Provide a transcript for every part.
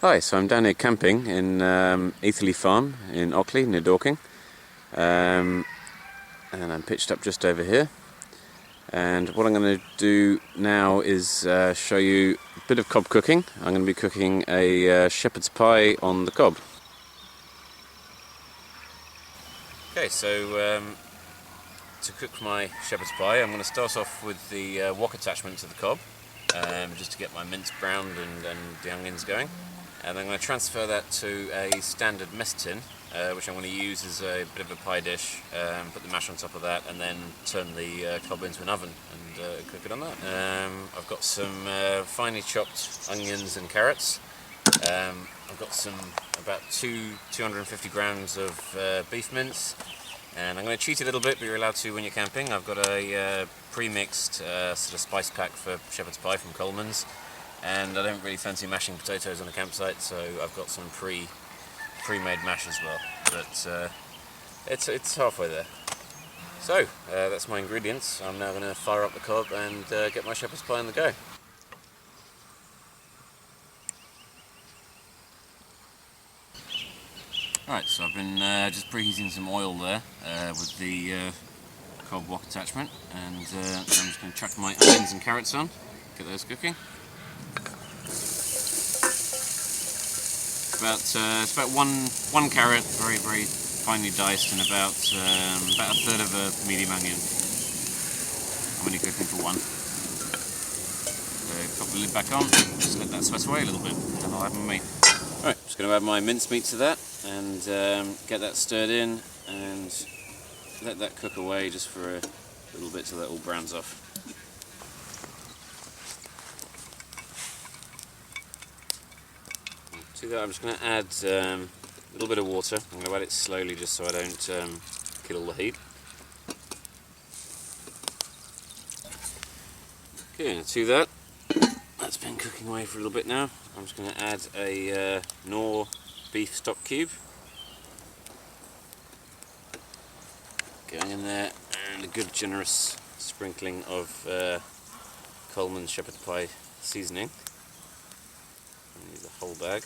Hi, so I'm down here camping in Etherley Farm in Ockley near Dorking, and I'm pitched up just over here. And what I'm going to do now is show you a bit of cob cooking. I'm going to be cooking a shepherd's pie on the cob. Okay, so to cook my shepherd's pie, I'm going to start off with the wok attachment to the cob, just to get my mince browned and the onions going. And I'm going to transfer that to a standard mess tin, which I'm going to use as a bit of a pie dish, put the mash on top of that, and then turn the cob into an oven and cook it on that. I've got some finely chopped onions and carrots. I've got about 250 grams of beef mince, and I'm going to cheat a little bit, but you're allowed to when you're camping. I've got a pre-mixed sort of spice pack for shepherd's pie from Coleman's. And I don't really fancy mashing potatoes on a campsite, so I've got some pre-made mash as well. But it's halfway there. So that's my ingredients. I'm now going to fire up the cob and get my shepherd's pie on the go. Alright, so I've been just preheating some oil there with the cob wok attachment, and I'm just going to chuck my onions and carrots on, get those cooking. It's about one carrot, very finely diced, and about a third of a medium onion. I'm only cooking for one. So pop the lid back on, just let that sweat away a little bit, then I'll have my meat. Alright, just going to add my mincemeat to that and get that stirred in and let that cook away just for a little bit till that all browns off. To that, I'm just going to add a little bit of water. I'm going to add it slowly just so I don't kill all the heat. Okay, to that, that's been cooking away for a little bit now. I'm just going to add a Knorr beef stock cube. Going in there, and a good generous sprinkling of Coleman's shepherd's pie seasoning. I need the whole bag.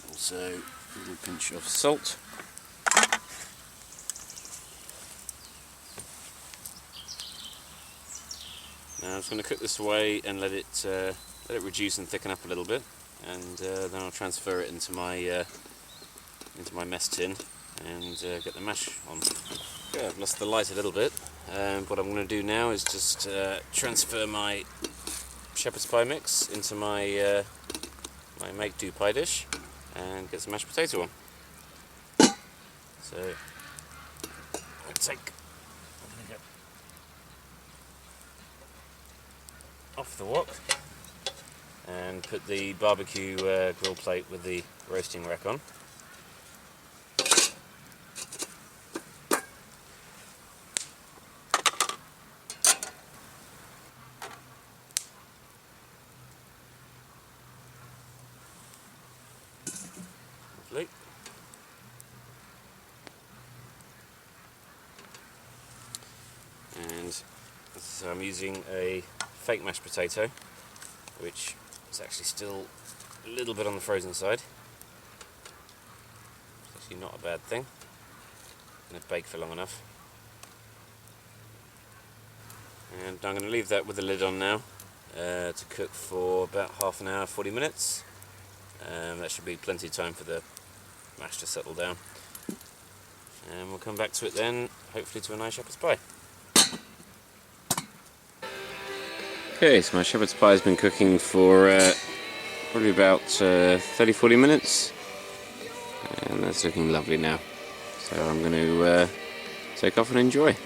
Also a little pinch of salt. Now I'm just going to cook this away and let it reduce and thicken up a little bit, and then I'll transfer it into my mess tin and get the mash on. Okay, I've lost the light a little bit. What I'm going to do now is just transfer my shepherd's pie mix into my my make-do pie dish and get some mashed potato on. So I'm going to take off the wok and put the barbecue grill plate with the roasting rack on. Lovely. And so I'm using a fake mashed potato, which is actually still a little bit on the frozen side. It's actually not a bad thing, and it baked for long enough. And I'm going to leave that with the lid on now to cook for about half an hour, 40 minutes. That should be plenty of time for the mash to settle down. And we'll come back to it then, hopefully to a nice shepherd's pie. Okay, so my shepherd's pie has been cooking for probably about 30-40 minutes, and that's looking lovely now. So I'm going to take off and enjoy.